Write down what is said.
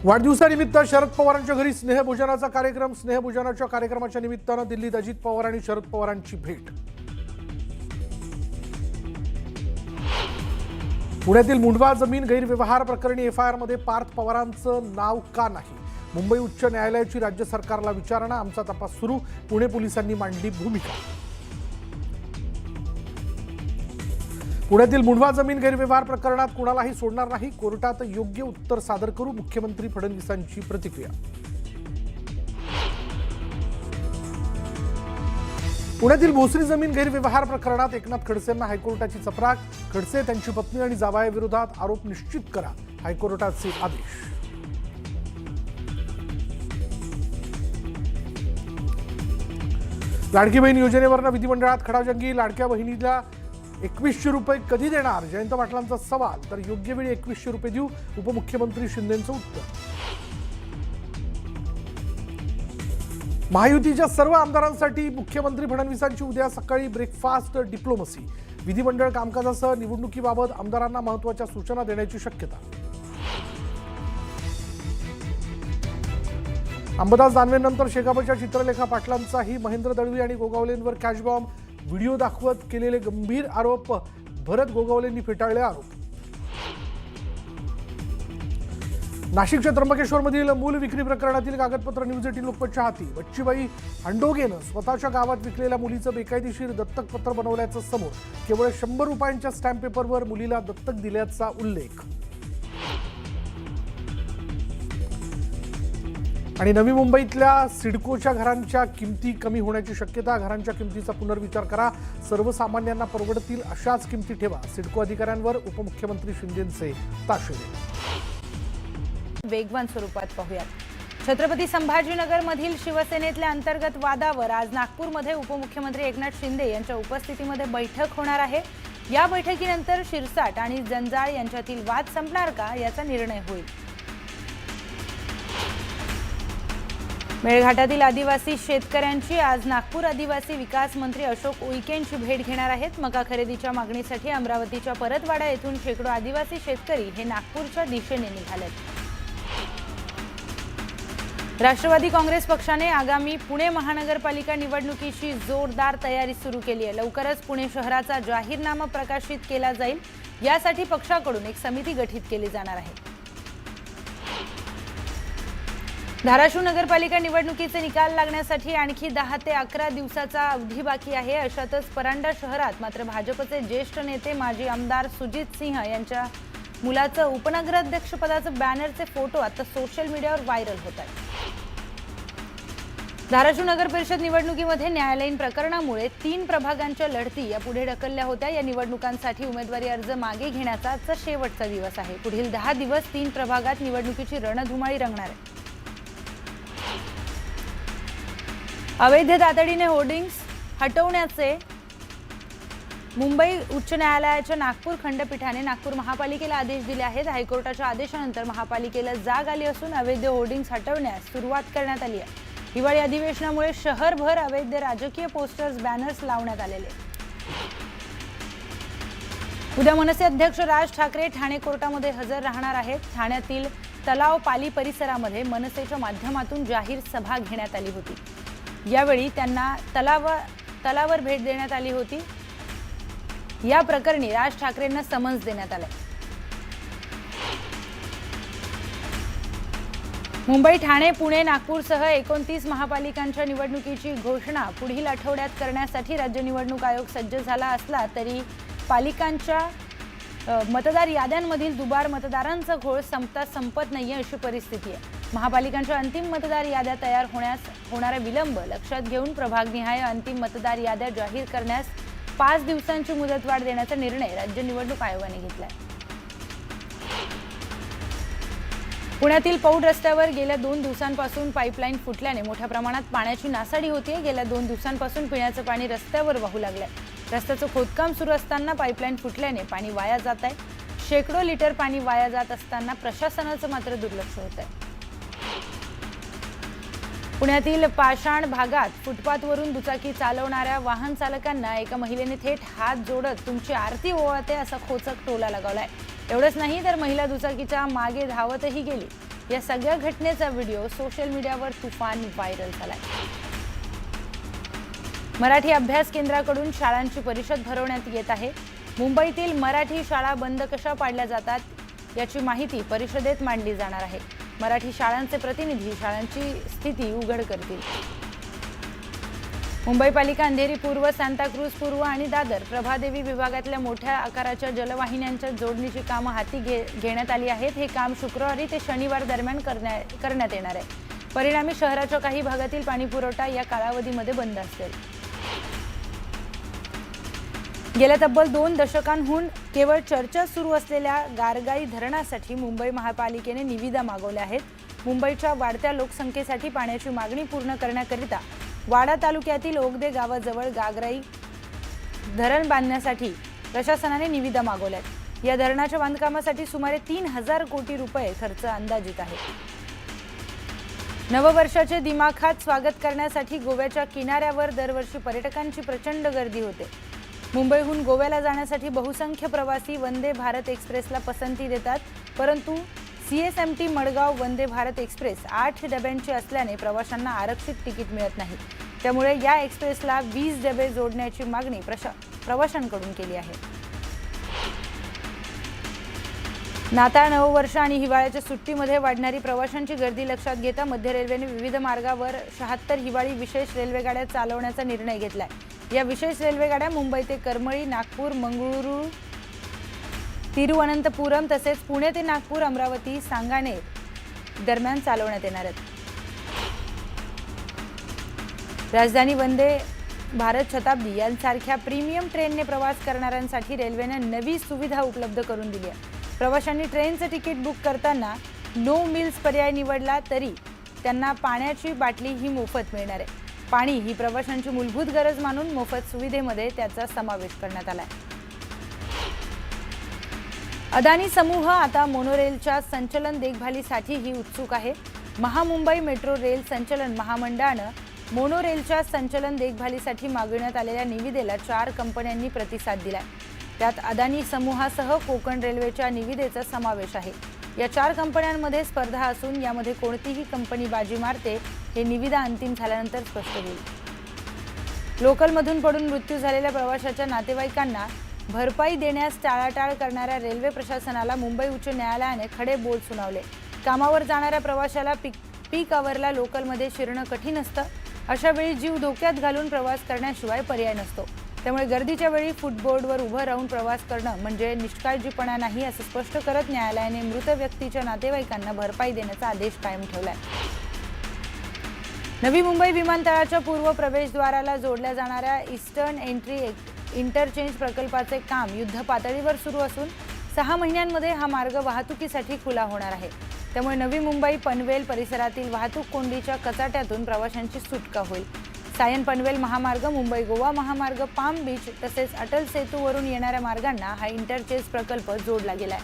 वाढदिवसानिमित्त शरद पवारांच्या घरी स्नेहभोजनाचा कार्यक्रम। स्नेहभोजनाच्या कार्यक्रमाच्या निमित्तानं दिल्लीत अजित पवार आणि शरद पवारांची भेट। पुण्यातील मुंढवा जमीन गैरव्यवहार प्रकरणी एफआयआर मध्ये पार्थ पवारांचं नाव का नाही? मुंबई उच्च न्यायालयाची राज्य सरकारला विचारणा। आमचा तपास सुरू, पुणे पोलिसांनी मांडली भूमिका। पुण्यातील मुंढवा जमीन गैरव्यवहार प्रकरणात कुणालाही सोडणार नाही, कोर्टात योग्य उत्तर सादर करू, मुख्यमंत्री फडणवीसांची प्रतिक्रिया। पुण्यातील भोसरी जमीन गैरव्यवहार प्रकरणात एकनाथ खडसेंना हायकोर्टाची चपराक। खडसे, त्यांची पत्नी आणि जावयाविरोधात आरोप निश्चित करा, हायकोर्टाचे आदेश। लाडकी बहीण योजनेवरनं विधिमंडळात खडाजंगी। लाडक्या बहिणीला 2100 रुपये कधी देणार? जयंत पाटलांचा सवाल। तर योग्य वेळी 2100 रुपये देऊ, उपमुख्यमंत्री शिंदेंचं उत्तर। महायुतीच्या सर्व आमदारांसाठी मुख्यमंत्री फडणवीसांची उद्या सकाळी ब्रेकफास्ट डिप्लोमसी। विधिमंडळ कामकाजासह निवडणुकीबाबत आमदारांना महत्त्वाच्या सूचना देण्याची शक्यता। अंबादास दानवेंनंतर शेकापच्या चित्रलेखा पाटलांचाही महेंद्र दळवी आणि गोगावलेंवर कॅशबॉम्ब। व्हिडिओ दाखवत केलेले गंभीर आरोप भरत गोगावलेंनी फेटाळले आरोप। नाशिकच्या त्र्यंबकेश्वरमधील मूल विक्री प्रकरणातील कागदपत्र न्यूज 18 लोकमतच्या हाती। बच्चीबाई हंडोगेनं स्वतःच्या गावात विकलेल्या मुलीचं बेकायदेशीर दत्तक पत्र बनवल्याचं समोर। केवळ 100 रुपयांच्या स्टॅम्प पेपरवर मुलीला दत्तक दिल्याचा उल्लेख। आणि नवी मुंबईतल्या सिडकोच्या घरांच्या किमती कमी होण्याची शक्यता। घरांच्या किमतीचा पुनर्विचार करा, सर्वसामान्यांना परवडतील अशाच किमती ठेवा। सिडको अधिकाऱ्यांवर उपमुख्यमंत्री शिंदेंचे ताशेरे। वेगवान स्वरूपात पाहूयात। छत्रपती संभाजीनगरमधील शिवसेनेतल्या अंतर्गत वादावर आज नागपूरमध्ये उपमुख्यमंत्री एकनाथ शिंदे यांच्या उपस्थितीमध्ये बैठक होणार आहे। या बैठकीनंतर शिरसाट आणि जंजाळ यांच्यातील वाद संपणार का याचा निर्णय होईल। मेळघाटातील आदिवासी शेतकऱ्यांची आज नागपूर आदिवासी विकास मंत्री अशोक उईके यांची भेट घेणार आहेत। मका खरेदीच्या मागणीसाठी अमरावतीच्या परतवाडा येथून शेकडो आदिवासी शेतकरी हे नागपूरच्या दिशेने निघालेत। राष्ट्रवादी काँग्रेस पक्षाने आगामी पुणे महानगरपालिका निवडणुकीची जोरदार तयारी सुरू केली आहे। लवकरच पुणे शहराचा जाहीरनामा प्रकाशित केला जाईल। यासाठी पक्षाकडून एक समिती गठीत केली जाणार आहे। धाराशिव नगरपालिका निवडणुकीचे निकाल लागण्यासाठी आणखी 10 ते 11 दिवसाचा अवधी बाकी आहे। अशातच परांडा शहरात मात्र भाजपचे ज्येष्ठ नेते माजी आमदार सुजित सिंह यांच्या मुलाचं उपनगराध्यक्षपदाचं बॅनरचे फोटो आता सोशल मीडियावर व्हायरल होत आहेत। धाराशिव नगर परिषद निवडणुकीमध्ये न्यायालयीन प्रकरणामुळे 3 प्रभागांच्या लढती यापुढे ढकलल्या होत्या। या निवडणुकांसाठी उमेदवारी अर्ज मागे घेण्याचा आजचा शेवटचा दिवस आहे। पुढील 10 दिवस 3 प्रभागात निवडणुकीची रणधुमाळी रंगणार आहे। अवैध तातडीने होर्डिंग्स हटवण्याचे मुंबई उच्च न्यायालयाच्या नागपूर खंडपीठाने नागपूर महापालिकेला आदेश दिले आहेत। हायकोर्टाच्या आदेशानंतर महापालिकेला जाग आली असून अवैध होर्डिंग्स हटवण्यास सुरुवात करण्यात आली आहे। हिवाळी अधिवेशनामुळे शहरभर अवैध राजकीय पोस्टर्स बॅनर्स लावण्यात आलेले। उद्या मनसे अध्यक्ष राज ठाकरे ठाणे कोर्टामध्ये हजर राहणार आहेत। ठाण्यातील तलाव पाली परिसरामध्ये मनसेच्या माध्यमातून जाहीर सभा घेण्यात आली होती। यावेळी त्यांना तलावावर भेट देण्यात आली होती। या प्रकरणी राज ठाकरेंना समन्स देण्यात आले। मुंबई, ठाणे, पुणे, नागपूरसह 29 महापालिकांच्या निवडणुकीची घोषणा पुढील आठवड्यात करण्यासाठी राज्य निवडणूक आयोग सज्ज झाला असला तरी पालिकांच्या मतदार याद्यांमधील दुबार मतदारांचा घोळ संपत नाहीये अशी परिस्थिती आहे। महापालिकांच्या अंतिम मतदार याद्या तयार होण्यास होणारा विलंब लक्षात घेऊन प्रभागनिहाय अंतिम मतदार याद्या जाहीर करण्यास 5 दिवसांची मुदतवाढ देण्याचा निर्णय राज्य निवडणूक आयोगाने घेतलाय। पुण्यातील पौड रस्त्यावर गेल्या 2 दिवसांपासून पाईपलाईन फुटल्याने मोठ्या प्रमाणात पाण्याची नासाडी होते। गेल्या 2 दिवसांपासून पिण्याचं पाणी रस्त्यावर वाहू लागलंय। रस्त्याचं खोदकाम सुरू असताना पाईपलाईन फुटल्याने पाणी वाया जात आहे। शेकडो लिटर पाणी वाया जात असताना प्रशासनाचं मात्र दुर्लक्ष होत आहे। पुण्यातील पाषाण भागात फुटपाथवरून दुचाकी चालवणाऱ्या वाहन चालकांना एका महिलेने थेट हात जोडत तुमची आरती ओवाळते असा खोचक टोला लगावलाय। एवढंच नाही तर महिला दुचाकीच्या मागे धावतही गेली। या सगळ्या घटनेचा व्हिडिओ सोशल मीडियावर तुफान व्हायरल झालाय। मराठी अभ्यास केंद्राकडून शाळांची परिषद भरवण्यात येत आहे। मुंबईतील मराठी शाळा बंद कशा पाडल्या जातात याची माहिती परिषदेत मांडली जाणार आहे। मराठी शाळांचे प्रतिनिधी शाळांची स्थिती उघड करतील। मुंबई पालिका अंधेरी पूर्व, सांताक्रूज पूर्व आणि दादर प्रभादेवी विभागातल्या मोठ्या आकाराच्या जलवाहिन्यांच्या जोडणीची कामं हाती घेण्यात आली आहेत। हे काम शुक्रवारी ते शनिवार दरम्यान करण्यात येणार आहे। परिणामी शहराच्या काही भागातील पाणीपुरवठा या कालावधीमध्ये बंद असेल। गेल्या तब्बल 2 दशकांहून केवळ चर्चा सुरू असलेल्या गारगाई धरणासाठी मुंबई महापालिकेने निविदा मागवल्या आहेत। मुंबईच्या वाढत्या लोकसंख्येसाठी पाण्याची मागणी पूर्ण करण्याकरिता वाडा तालुक्यातील ओगदे गावाजवळ गागराई धरण बांधण्यासाठी प्रशासनाने निविदा मागवल्यात। या धरणाच्या बांधकामासाठी सुमारे 3000 कोटी रुपये खर्च अंदाजित आहे। नववर्षाचे दिमाखात स्वागत करण्यासाठी गोव्याच्या किनाऱ्यावर दरवर्षी पर्यटकांची प्रचंड गर्दी होते। मुंबईहून गोव्याला जाण्यासाठी बहुसंख्य प्रवासी वंदे भारत एक्सप्रेसला पसंती देतात, परंतु CSMT मडगाव वंदे भारत एक्सप्रेस 8 डब्यांची असल्याने प्रवाशांना आरक्षित तिकीट मिळत नाही। त्यामुळे या एक्सप्रेसला 20 डबे जोडण्याची मागणी प्रवाशांकडून केली आहे। नाताळ, नववर्ष आणि हिवाळ्याच्या सुट्टीमध्ये वाढणारी प्रवाशांची गर्दी लक्षात घेता मध्य रेल्वेने विविध मार्गावर 76 हिवाळी विशेष रेल्वेगाड्या चालवण्याचा निर्णय घेतलाय। या विशेष रेल्वेगाड्या मुंबई ते करमळी, नागपूर, मंगळुरू, तिरुवनंतपुरम तसेच पुणे ते नागपूर, अमरावती, सांगानेर दरम्यान चालवण्यात येणार आहेत। राजधानी वंदे भारत शताब्दी यांसारख्या प्रीमियम ट्रेनने प्रवास करणाऱ्यांसाठी रेल्वेने नवी सुविधा उपलब्ध करून दिली आहे। प्रवाशांनी ट्रेनचं तिकीट बुक करताना नो मिल्स पर्याय निवडला तरी त्यांना पाण्याची बाटली ही मोफत मिळणार आहे। पाणी ही प्रवाशांची मूलभूत गरज मानून मोफत सुविधेमध्ये त्याचा समावेश करण्यात आला आहे। अदानी समूह आता मोनोरेलच्या संचलन देखभालीसाठीही उत्सुक आहे। महामुंबई मेट्रो रेल संचलन महामंडळानं मोनोरेलच्या संचलन देखभालीसाठी मागवण्यात आलेल्या निविदेला 4 कंपन्यांनी प्रतिसाद दिलाय। त्यात अदानी समूहासह कोकण रेल्वेच्या निविदेचा समावेश आहे। या 4 कंपन्यांमध्ये स्पर्धा असून यामध्ये कोणतीही कंपनी बाजी मारते हे निविदा अंतिम झाल्यानंतर स्पष्ट होईल। लोकलमधून पडून मृत्यू झालेल्या प्रवाशाच्या नातेवाईकांना भरपाई देण्यास टाळाटाळ करणाऱ्या रेल्वे प्रशासनाला मुंबई उच्च न्यायालयाने खडे बोल सुनावले। कामावर जाणाऱ्या प्रवाशाला पीक आवरला लोकलमध्ये शिरणं कठीण असतं। अशा वेळी जीव धोक्यात घालून प्रवास करण्याशिवाय पर्याय नसतो। त्यामुळे गर्दीच्या वेळी फुटबोर्डवर उभं राहून प्रवास करणं म्हणजे निष्काळजीपणा नाही असं स्पष्ट करत न्यायालयाने मृत व्यक्तीच्या नातेवाईकांना भरपाई देण्याचा आदेश कायम ठेवलाय। नवी मुंबई विमानतळाच्या पूर्व प्रवेशद्वाराला जोडल्या जाणाऱ्या ईस्टर्न एंट्री इंटरचेंज प्रकल्पाचे काम युद्ध पातळीवर सुरू असून 6 महिन्यांमध्ये हा मार्ग वाहतुकीसाठी खुला होणार आहे। त्यामुळे नवी मुंबई पनवेल परिसरातील वाहतूक कोंडीच्या कचाट्यातून प्रवाशांची सुटका होईल। सायन पनवेल महामार्ग, मुंबई गोवा महामार्ग, पाम बीच तसेच अटल सेतूवरून येणाऱ्या मार्गांना हा इंटरचेंज प्रकल्प जोडला गेलाय।